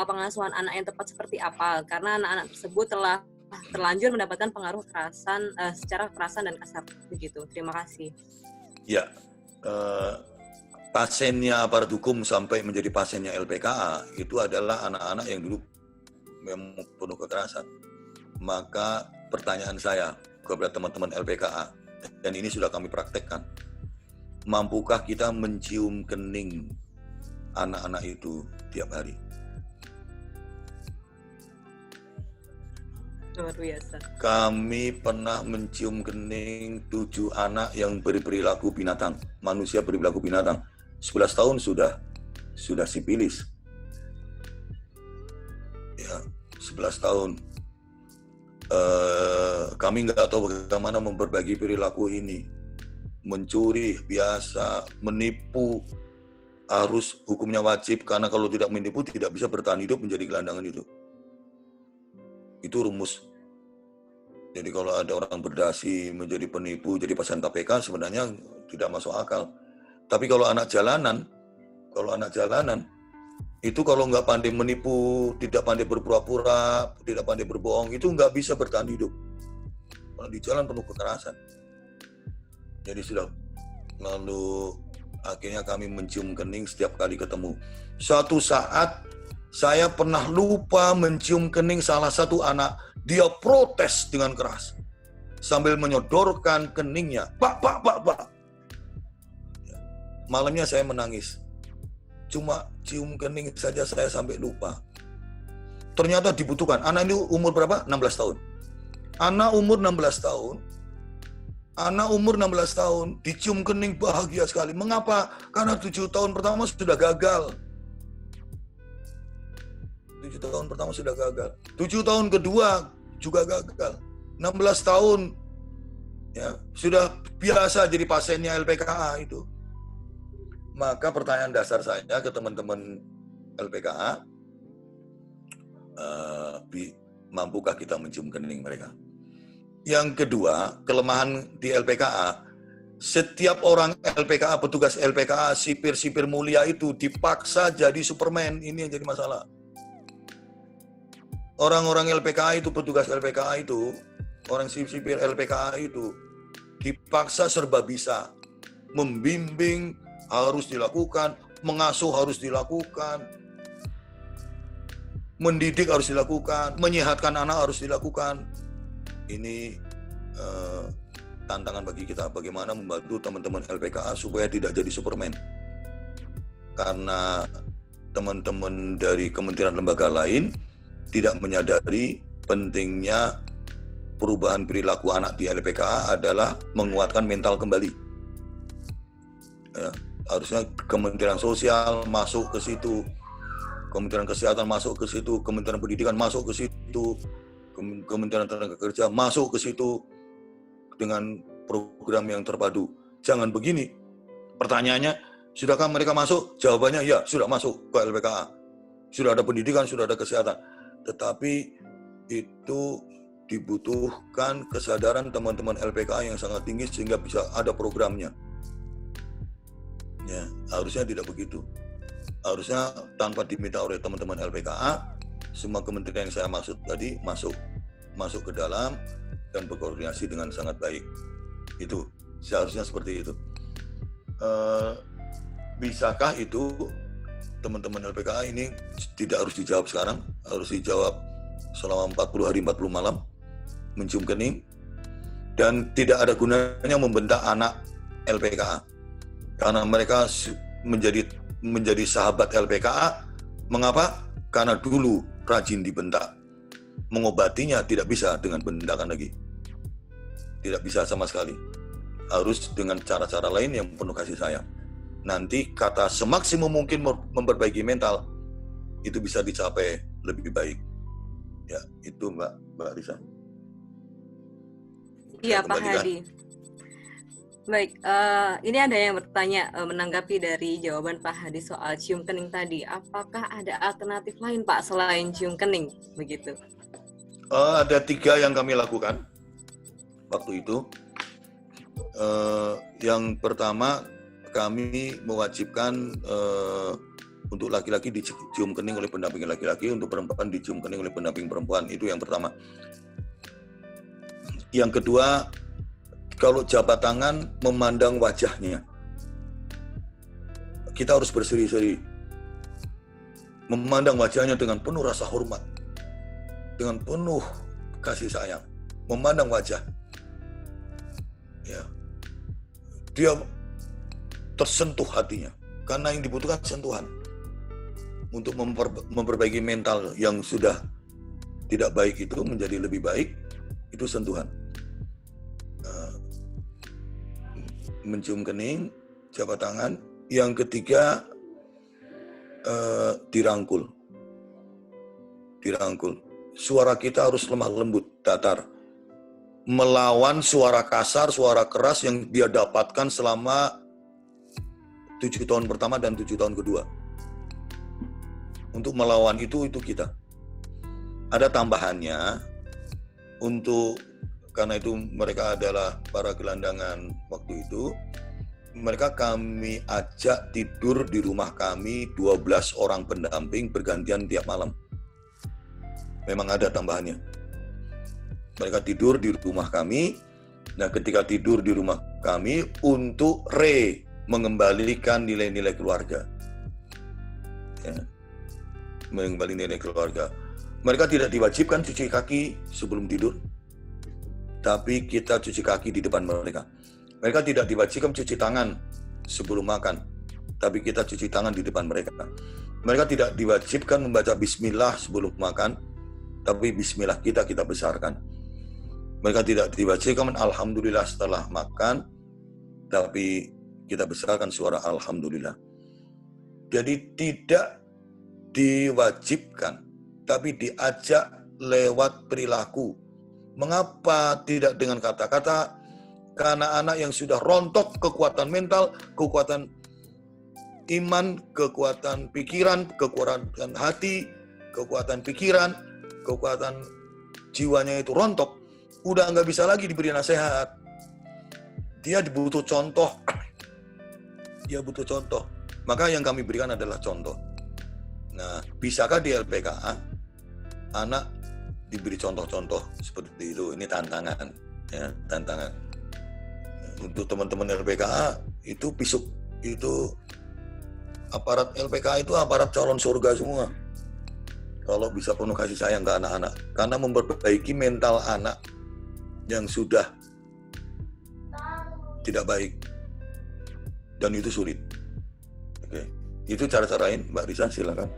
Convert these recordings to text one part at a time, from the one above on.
pola pengasuhan anak yang tepat seperti apa? Karena anak-anak tersebut telah terlanjur mendapatkan pengaruh kekerasan secara kekerasan dan kasar begitu. Terima kasih. Ya, pasiennya aparat hukum sampai menjadi pasiennya LPKA itu adalah anak-anak yang dulu memang penuh kekerasan. Maka pertanyaan saya kepada teman-teman LPKA, dan ini sudah kami praktekkan, mampukah kita mencium kening anak-anak itu tiap hari? Luar biasa. Kami pernah mencium kening 7 anak yang berperilaku binatang, manusia berperilaku binatang. 11 tahun sudah sipilis. Ya, 11 tahun. Kami nggak tahu bagaimana memperbaiki perilaku ini. Mencuri biasa, menipu harus hukumnya wajib, karena kalau tidak menipu tidak bisa bertahan hidup menjadi gelandangan itu. Itu rumus. Jadi kalau ada orang berdasi menjadi penipu, jadi pasien KPK sebenarnya tidak masuk akal. Tapi kalau anak jalanan itu kalau nggak pandai menipu, tidak pandai berpura-pura, tidak pandai berbohong, itu nggak bisa bertahan hidup. Kalau di jalan penuh kekerasan. Jadi sudah, lalu akhirnya kami mencium kening setiap kali ketemu. Suatu saat saya pernah lupa mencium kening salah satu anak. Dia protes dengan keras sambil menyodorkan keningnya. Pak. Malamnya saya menangis. Cuma cium kening saja saya sampai lupa. Ternyata dibutuhkan. Anak ini umur berapa? 16 tahun. Anak umur 16 tahun dicium kening bahagia sekali. Mengapa? Karena 7 tahun pertama sudah gagal. 7 tahun pertama sudah gagal. 7 tahun kedua juga gagal. 16 tahun ya sudah biasa jadi pasiennya LPKA itu. Maka pertanyaan dasar saya ke teman-teman LPKA, mampukah kita mencium kening mereka? Yang kedua, kelemahan di LPKA, setiap orang LPKA, petugas LPKA, sipir-sipir mulia itu dipaksa jadi Superman. Ini yang jadi masalah. Orang-orang LPKA itu, petugas LPKA itu, orang sipir LPKA itu dipaksa serba bisa. Membimbing harus dilakukan, mengasuh harus dilakukan, mendidik harus dilakukan, menyehatkan anak harus dilakukan. Ini tantangan bagi kita, bagaimana membantu teman-teman LPKA supaya tidak jadi Superman. Karena teman-teman dari kementerian lembaga lain tidak menyadari pentingnya perubahan perilaku anak di LPKA adalah menguatkan mental kembali. Ya, harusnya Kementerian Sosial masuk ke situ, Kementerian Kesehatan masuk ke situ, Kementerian Pendidikan masuk ke situ, Kementerian Tenaga Kerja masuk ke situ dengan program yang terpadu. Jangan begini. Pertanyaannya, sudahkah mereka masuk? Jawabannya ya, sudah masuk ke LPKA. Sudah ada pendidikan, sudah ada kesehatan. Tetapi itu dibutuhkan kesadaran teman-teman LPKA yang sangat tinggi sehingga bisa ada programnya. Ya, harusnya tidak begitu. Harusnya tanpa diminta oleh teman-teman LPKA, semua kementerian yang saya maksud tadi masuk ke dalam dan berkoordinasi dengan sangat baik. Itu seharusnya seperti itu. Bisakah itu teman-teman LPKA ini tidak harus dijawab sekarang, harus dijawab selama 40 hari 40 malam, mencium kening, dan tidak ada gunanya membentak anak LPKA. Karena mereka menjadi sahabat LPKA. Mengapa? Karena dulu rajin dibentak. Mengobatinya tidak bisa dengan bendakan lagi. Tidak bisa sama sekali. Harus dengan cara-cara lain yang penuh kasih sayang. Nanti kata semaksimum mungkin memperbaiki mental, itu bisa dicapai lebih baik. Ya, itu Mbak Risa. Iya, Pak Hadi. Baik, ini ada yang bertanya menanggapi dari jawaban Pak Hadi soal cium kening tadi. Apakah ada alternatif lain, Pak, selain cium kening? Begitu. Ada 3 yang kami lakukan waktu itu. Yang pertama, kami mewajibkan Untuk laki-laki dicium kening oleh pendamping laki-laki, untuk perempuan dicium kening oleh pendamping perempuan. Itu yang pertama. Yang kedua, kalau jabat tangan memandang wajahnya. Kita harus berseri-seri. Memandang wajahnya dengan penuh rasa hormat. Dengan penuh kasih sayang. Memandang wajah. Ya. Dia tersentuh hatinya. Karena yang dibutuhkan sentuhan. Untuk memperbaiki mental yang sudah tidak baik itu menjadi lebih baik, itu sentuhan. Mencium kening, jabat tangan. Yang ketiga, dirangkul. Dirangkul. Suara kita harus lemah lembut, datar. Melawan suara kasar, suara keras yang dia dapatkan selama 7 tahun pertama dan 7 tahun kedua. Untuk melawan itu kita. Ada tambahannya, karena itu mereka adalah para gelandangan waktu itu, mereka kami ajak tidur di rumah kami 12 orang pendamping bergantian tiap malam. Memang ada tambahannya. Mereka tidur di rumah kami, nah ketika tidur di rumah kami untuk mengembalikan nilai-nilai keluarga. Ya. Mengembalikan nilai keluarga. Mereka tidak diwajibkan cuci kaki sebelum tidur, tapi kita cuci kaki di depan mereka. Mereka tidak diwajibkan cuci tangan sebelum makan, tapi kita cuci tangan di depan mereka. Mereka tidak diwajibkan membaca bismillah sebelum makan, tapi bismillah kita besarkan. Mereka tidak diwajibkan alhamdulillah setelah makan, tapi kita besarkan suara alhamdulillah. Jadi tidak diwajibkan, tapi diajak lewat perilaku. Mengapa tidak dengan kata-kata? Karena anak yang sudah rontok kekuatan mental, kekuatan iman, kekuatan pikiran, kekuatan hati, kekuatan pikiran, kekuatan jiwanya itu rontok, udah nggak bisa lagi diberi nasihat. Dia butuh contoh. Dia butuh contoh. Maka yang kami berikan adalah contoh. Nah, bisakah di LPKA anak diberi contoh-contoh seperti itu? Ini tantangan, ya, tantangan. Untuk teman-teman LPKA itu aparat LPKA itu aparat calon surga semua. Kalau bisa penuh kasih sayang ke anak-anak, karena memperbaiki mental anak yang sudah tidak baik, dan itu sulit. Oke. Itu cara-carain, Mbak Risa, silakan.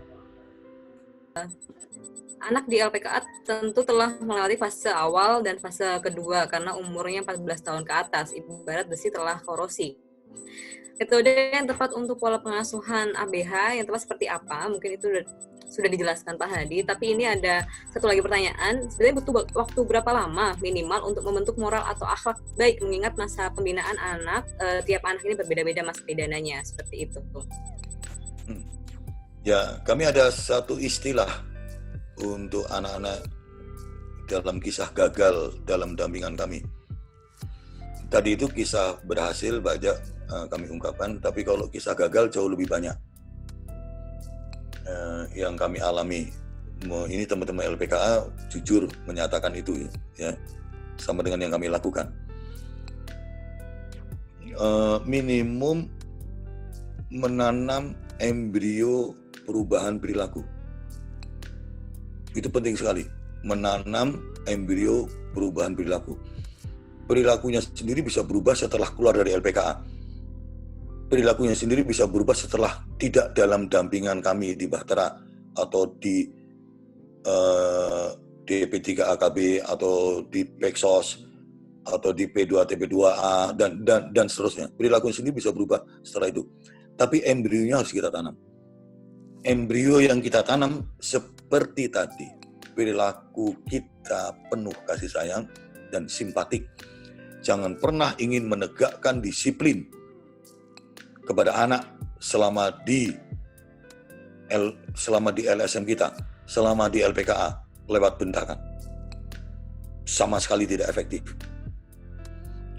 Anak di LPKA tentu telah melewati fase awal dan fase kedua karena umurnya 14 tahun ke atas, ibarat besi telah korosi. Metode yang tepat untuk pola pengasuhan ABH yang tepat seperti apa? Mungkin itu sudah dijelaskan Pak Hadi, tapi ini ada satu lagi pertanyaan. Sebenarnya butuh waktu berapa lama minimal untuk membentuk moral atau akhlak baik, mengingat masa pembinaan anak, tiap anak ini berbeda-beda masa pidananya, seperti itu. Ya, kami ada satu istilah untuk anak-anak dalam kisah gagal dalam dampingan kami. Tadi itu kisah berhasil banyak kami ungkapkan, tapi kalau kisah gagal jauh lebih banyak yang kami alami. Ini teman-teman LPKA jujur menyatakan itu, ya, sama dengan yang kami lakukan. Minimum menanam embrio perubahan perilaku. Itu penting sekali, menanam embrio perubahan perilaku. Perilakunya sendiri bisa berubah setelah keluar dari LPKA. Perilakunya sendiri bisa berubah setelah tidak dalam dampingan kami di Bahtera atau di DP3AKB atau di Peksos atau di P2TP2A dan seterusnya. Perilakunya sendiri bisa berubah setelah itu. Tapi embrionya harus kita tanam. Embrio yang kita tanam seperti tadi, perilaku kita penuh kasih sayang dan simpatik. Jangan pernah ingin menegakkan disiplin kepada anak selama di LSM kita, selama di LPKA lewat bentakan. Sama sekali tidak efektif.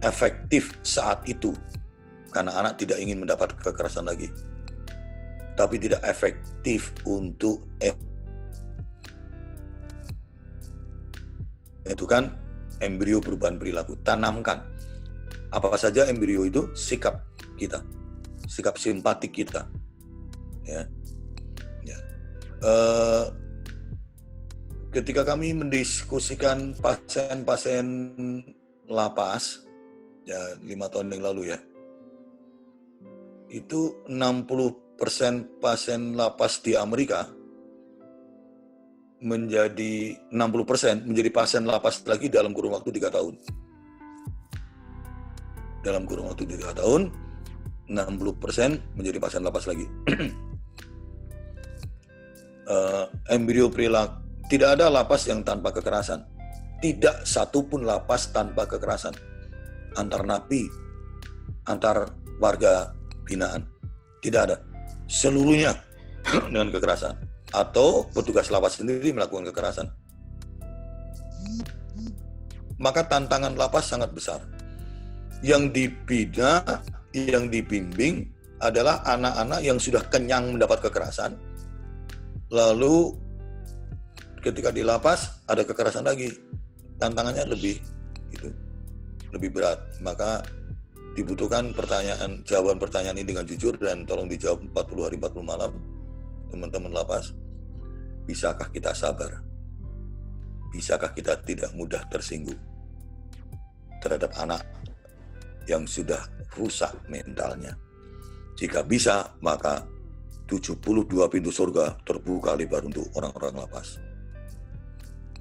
Efektif saat itu karena anak tidak ingin mendapat kekerasan lagi. tapi tidak efektif untuk itu kan embrio perubahan perilaku. Tanamkan apa saja embrio itu, sikap kita, sikap simpatik kita, ya. Ketika kami mendiskusikan pasien-pasien lapas, ya 5 tahun yang lalu ya, itu 60% pasien lapas di Amerika menjadi 60% menjadi pasien lapas lagi dalam kurun waktu 3 tahun. Dalam kurun waktu 3 tahun, 60% menjadi pasien lapas lagi. Embrio perilaku, tidak ada lapas yang tanpa kekerasan. Tidak satupun lapas tanpa kekerasan. Antar napi, antar warga binaan, tidak ada. Seluruhnya dengan kekerasan. Atau petugas lapas sendiri melakukan kekerasan. Maka tantangan lapas sangat besar. Yang dibina, yang dibimbing adalah anak-anak yang sudah kenyang mendapat kekerasan. Lalu ketika di lapas ada kekerasan lagi, tantangannya lebih berat. Maka dibutuhkan jawaban pertanyaan ini dengan jujur dan tolong dijawab 40 hari 40 malam. Teman-teman lapas, bisakah kita sabar? Bisakah kita tidak mudah tersinggung terhadap anak yang sudah rusak mentalnya? Jika bisa, maka 72 pintu surga terbuka lebar untuk orang-orang lapas.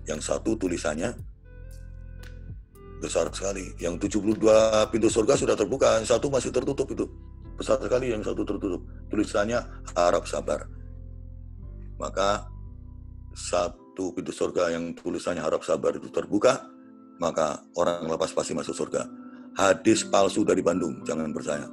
Yang satu tulisannya besar sekali. Yang 72 pintu surga sudah terbuka, yang satu masih tertutup itu. Besar sekali, yang satu tertutup. Tulisannya harap sabar. Maka satu pintu surga yang tulisannya harap sabar itu terbuka, maka orang lapas pasti masuk surga. Hadis palsu dari Bandung, jangan percaya.